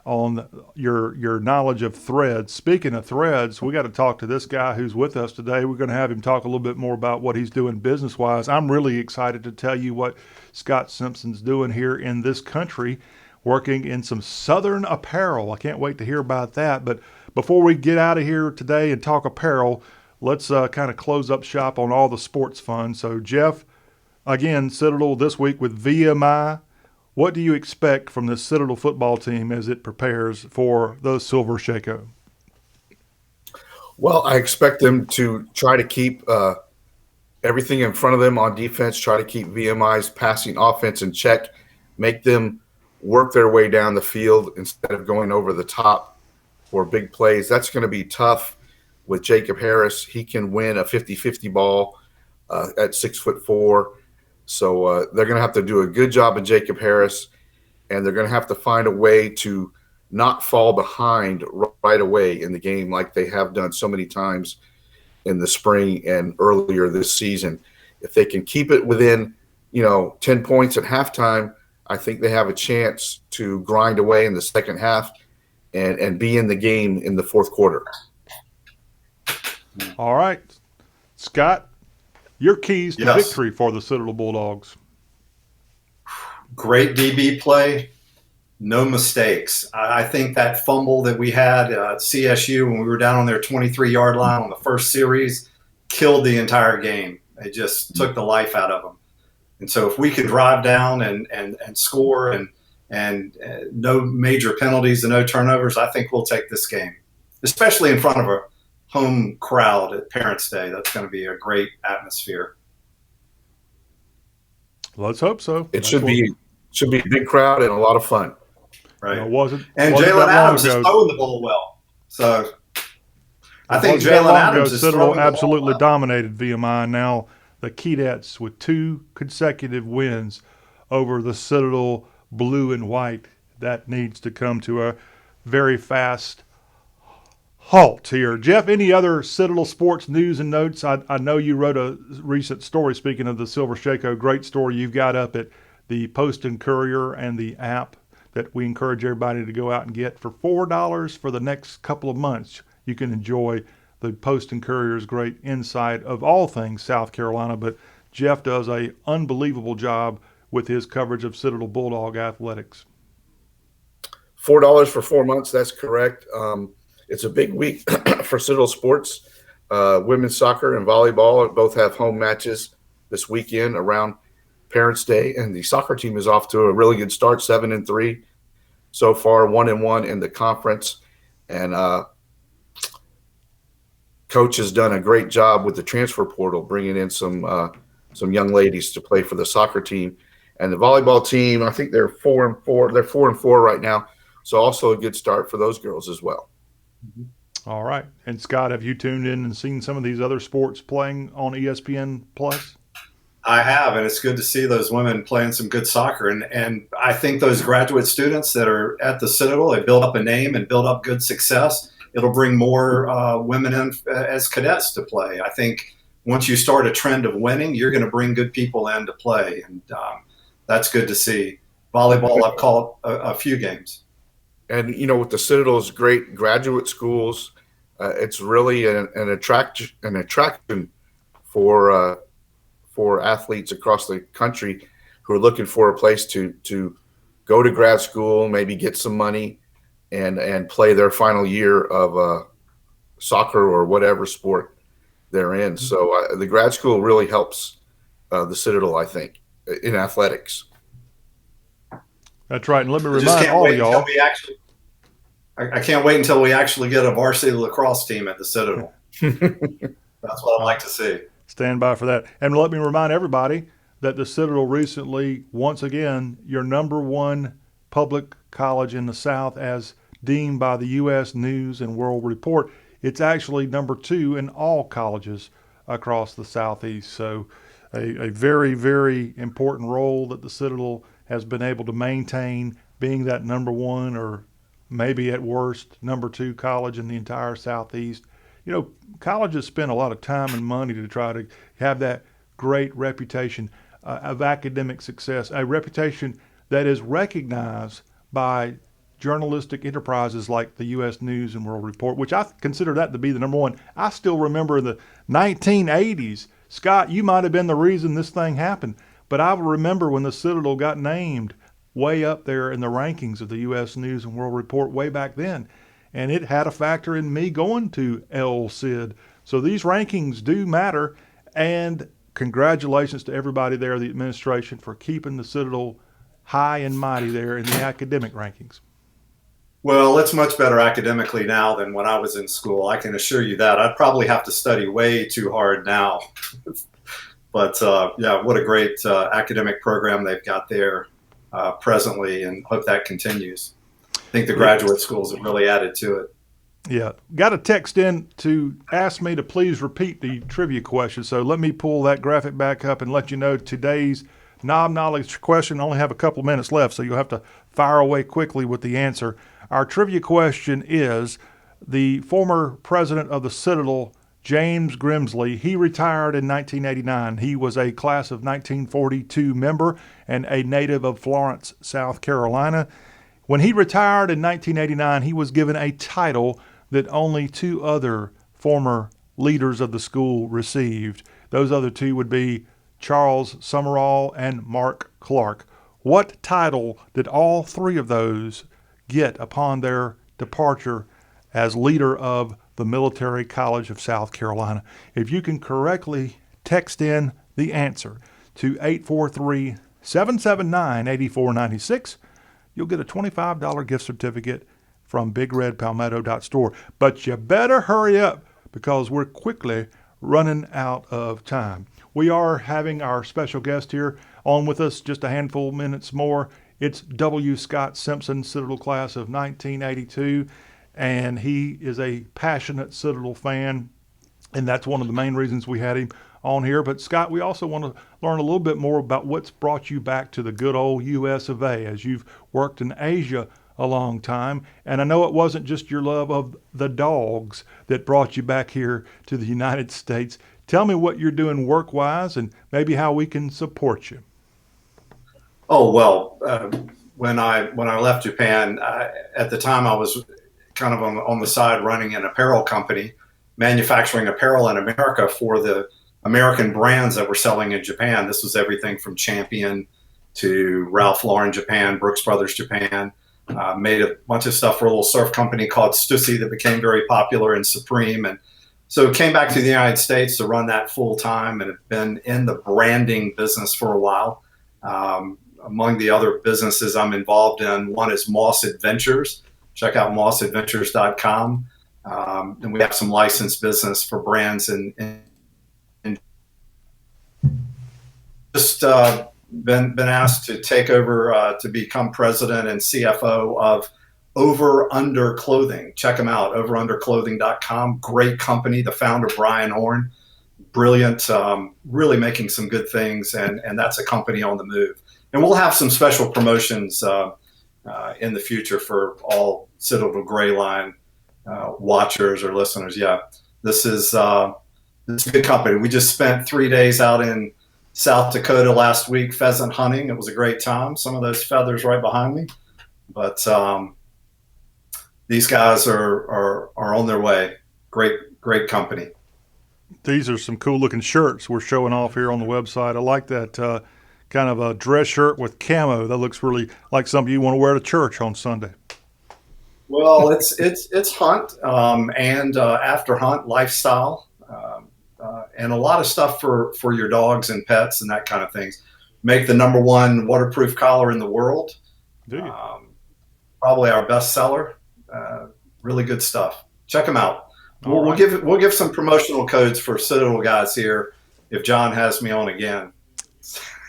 on your knowledge of threads. Speaking of threads, we got to talk to this guy who's with us today. We're going to have him talk a little bit more about what he's doing business-wise. I'm really excited to tell you what Scot Simpson's doing here in this country, working in some Southern apparel. I can't wait to hear about that. But before we get out of here today and talk apparel, let's kind of close up shop on all the sports fun. So, Jeff, again, Citadel this week with VMI. What do you expect from the Citadel football team as it prepares for the Silver Shako? Well, I expect them to try to keep everything in front of them on defense, try to keep VMI's passing offense in check, make them work their way down the field instead of going over the top for big plays. That's going to be tough with Jacob Harris. He can win a 50-50 ball at 6'4". So they're going to have to do a good job of Jacob Harris, and they're going to have to find a way to not fall behind right away in the game like they have done so many times in the spring and earlier this season. If they can keep it within, 10 points at halftime, I think they have a chance to grind away in the second half and be in the game in the fourth quarter. All right. Scott, your keys to victory for the Citadel Bulldogs. Great DB play, no mistakes. I think that fumble that we had at CSU when we were down on their 23-yard line on the first series killed the entire game. It just took the life out of them. And so if we could drive down and score and no major penalties and no turnovers, I think we'll take this game, especially in front of a home crowd at Parents' Day. That's going to be a great atmosphere. Let's hope so. It should be a big crowd and a lot of fun. Right. It wasn't Jalen Adams is throwing the ball well. So I think Wasn't that Jalen long Adams ago, is Citadel throwing the ball absolutely well. dominated VMI. Now the Keydets with 2 consecutive wins over the Citadel blue and white. That needs to come to a very fast halt here. Jeff, any other Citadel sports news and notes? I know you wrote a recent story, speaking of the Silver Shako, great story you've got up at the Post and Courier and the app that we encourage everybody to go out and get. For $4 for the next couple of months, you can enjoy the Post and Courier's great insight of all things South Carolina. But Jeff does a unbelievable job with his coverage of Citadel Bulldog athletics. $4 for 4 months. That's correct. It's a big week for Citadel sports. Women's soccer and volleyball both have home matches this weekend around Parents' Day, and the soccer team is off to a really good start, 7-3 so far, 1-1 in the conference. And coach has done a great job with the transfer portal, bringing in some young ladies to play for the soccer team. And the volleyball team, I think they're 4-4. They're 4-4 right now, so also a good start for those girls as well. All right. And Scott, have you tuned in and seen some of these other sports playing on ESPN Plus? I have, and it's good to see those women playing some good soccer. And I think those graduate students that are at the Citadel, they build up a name and build up good success. It'll bring more women in as cadets to play. I think once you start a trend of winning, you're going to bring good people in to play. And that's good to see. Volleyball, I've called a few games. And, you know, with the Citadel's great graduate schools, it's really an attraction for athletes across the country who are looking for a place to go to grad school, maybe get some money, and play their final year of soccer or whatever sport they're in. So the grad school really helps the Citadel, I think, in athletics. That's right. And let me I just remind can't all wait of until y'all. we actually. I can't wait until we actually get a varsity lacrosse team at the Citadel. That's what I'd like to see. Stand by for that. And let me remind everybody that the Citadel recently, once again, your #1 public college in the South as deemed by the U.S. News and World Report. It's actually #2 in all colleges across the Southeast. So a very, very important role that the Citadel has been able to maintain, being that #1 or maybe at worst #2 college in the entire Southeast. You know, colleges spend a lot of time and money to try to have that great reputation of academic success, a reputation that is recognized by journalistic enterprises like the U.S. News and World Report, which I consider that to be the #1. I still remember in the 1980s, Scott, you might have been the reason this thing happened, but I remember when the Citadel got named way up there in the rankings of the U.S. News and World Report way back then. And it had a factor in me going to LCID. So these rankings do matter. And congratulations to everybody there, the administration, for keeping the Citadel high and mighty there in the academic rankings. Well, it's much better academically now than when I was in school. I can assure you that. I'd probably have to study way too hard now. But, yeah, what a great academic program they've got there presently, and hope that continues. I think the graduate schools have really added to it. Yeah. Got a text in to ask me to please repeat the trivia question. So let me pull that graphic back up and let you know today's knob knowledge question. I only have a couple of minutes left, so you'll have to fire away quickly with the answer. Our trivia question is the former president of the Citadel, James Grimsley, he retired in 1989. He was a class of 1942 member and a native of Florence, South Carolina. When he retired in 1989, he was given a title that only 2 other former leaders of the school received. Those other 2 would be Charles Summerall and Mark Clark. What title did all 3 of those get upon their departure as leader of the Military College of South Carolina? If you can correctly text in the answer to 843-779-8496, you'll get a $25 gift certificate from BigRedPalmetto.store. But you better hurry up because we're quickly running out of time. We are having our special guest here on with us just a handful of minutes more. It's W. Scot Simpson, Citadel class of 1982. and he is a passionate Citadel fan, and that's one of the main reasons we had him on here. But Scott, we also want to learn a little bit more about what's brought you back to the good old US of A, as you've worked in Asia a long time. And I know it wasn't just your love of the dogs that brought you back here to the United States. Tell me what you're doing work-wise and maybe how we can support you. Oh, well, when I left Japan, at the time I was kind of on the side running an apparel company, manufacturing apparel in America for the American brands that were selling in Japan. This was everything from Champion to Ralph Lauren Japan, Brooks Brothers Japan. Made a bunch of stuff for a little surf company called Stussy that became very popular, and Supreme. And so came back to the United States to run that full time, and have been in the branding business for a while. Among the other businesses I'm involved in, one is Moss Adventures. Check out mossadventures.com. And we have some licensed business for brands and just been asked to take over to become president and CFO of Over Under Clothing. Check them out, overunderclothing.com. Great company. The founder, Brian Horn, brilliant, really making some good things, and that's a company on the move. And we'll have some special promotions in the future for all Citadel Gray Line watchers or listeners. Yeah, this is a good company. We just spent 3 days out in South Dakota last week pheasant hunting. It was a great time. Some of those feathers right behind me, but these guys are on their way. Great company. These are some cool looking shirts we're showing off here on the website. I like that kind of a dress shirt with camo. That looks really like something you want to wear to church on Sunday. Well, it's hunt and after hunt lifestyle. And a lot of stuff for your dogs and pets and that kind of things. Make the #1 waterproof collar in the world. Do you? Probably our best seller. Really good stuff. Check them out. We'll give some promotional codes for Citadel guys here if John has me on again.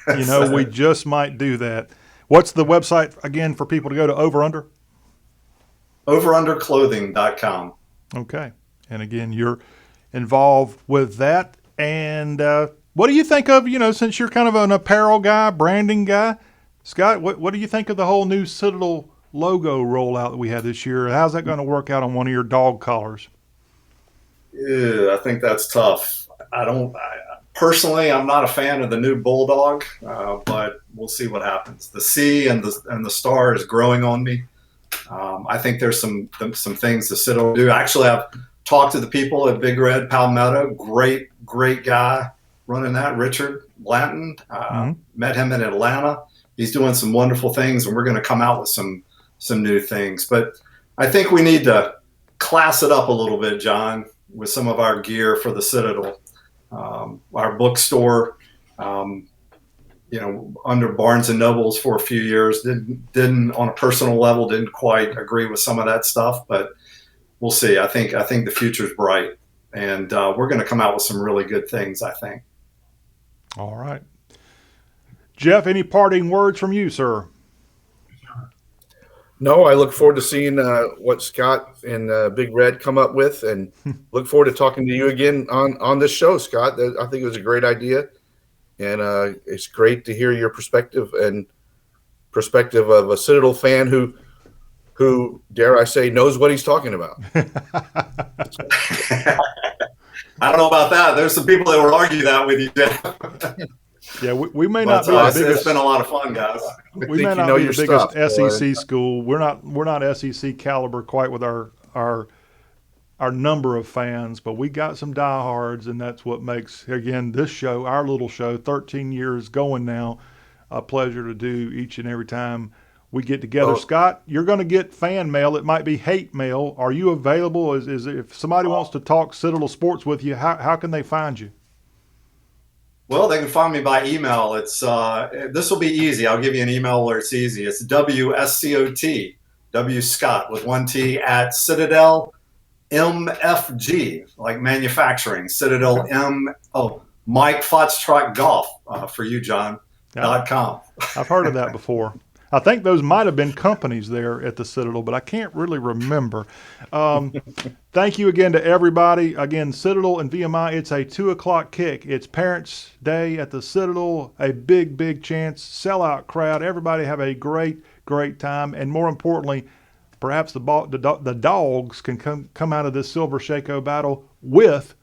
You know, we just might do that. What's the website again for people to go to? Over-under? Overunderclothing.com. Okay. And again, you're involved with that. And what do you think of, since you're kind of an apparel guy, branding guy, Scott, what do you think of the whole new Citadel logo rollout that we had this year? How's that going to work out on one of your dog collars? Yeah, I think that's tough. Personally, I'm not a fan of the new Bulldog, but we'll see what happens. The C and the star is growing on me. I think there's some things the Citadel do. Actually, I've talked to the people at Big Red Palmetto. Great guy running that, Richard Blanton. Met him in Atlanta. He's doing some wonderful things, and we're going to come out with some new things. But I think we need to class it up a little bit, John, with some of our gear for the Citadel. Our bookstore, under Barnes and Nobles for a few years, didn't on a personal level didn't quite agree with some of that stuff, but we'll see. I think the future's bright, and we're going to come out with some really good things, I think. All right. Jeff, any parting words from you, sir? No, I look forward to seeing what Scott and Big Red come up with, and look forward to talking to you again on this show, Scott. I think it was a great idea, and it's great to hear your perspective of a Citadel fan who, dare I say, knows what he's talking about. I don't know about that. There's some people that will argue that with you, Jeff. Yeah, we may not be the biggest. It's been a lot of fun, guys. We may not be the biggest SEC school. We're not SEC caliber quite with our number of fans, but we got some diehards, and that's what makes, again, this show, our little show, 13 years going now, a pleasure to do each and every time we get together. Scott, you're going to get fan mail. It might be hate mail. Are you available? Is if somebody wants to talk Citadel sports with you, how can they find you? Well, they can find me by email. It's this will be easy. I'll give you an email where it's easy. It's WSCOT, W Scott with 1 T at Citadel MFG, like manufacturing. Citadel Mike Foxtrot Golf for you, John. .com. I've heard of that before. I think those might have been companies there at the Citadel, but I can't really remember. Thank you again to everybody. Again, Citadel and VMI, it's a 2 o'clock kick. It's Parents' Day at the Citadel, a big, big chance, sellout crowd. Everybody have a great, great time. And more importantly, perhaps the dogs can come out of this Silver Shako battle with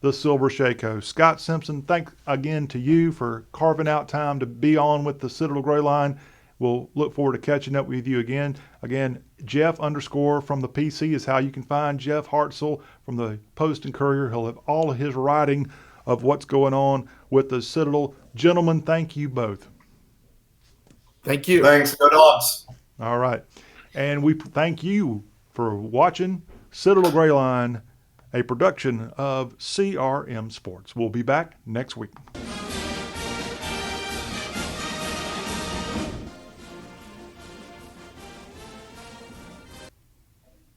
the Silver Shakos. Scot Simpson, thanks again to you for carving out time to be on with the Citadel Gray Line. We'll look forward to catching up with you again. Again, Jeff _ from the PC is how you can find Jeff Hartsell from the Post and Courier. He'll have all of his writing of what's going on with the Citadel. Gentlemen, thank you both. Thank you. Thanks. Go Dogs. All right. And we thank you for watching Citadel Gray Line, a production of CRM Sports. We'll be back next week.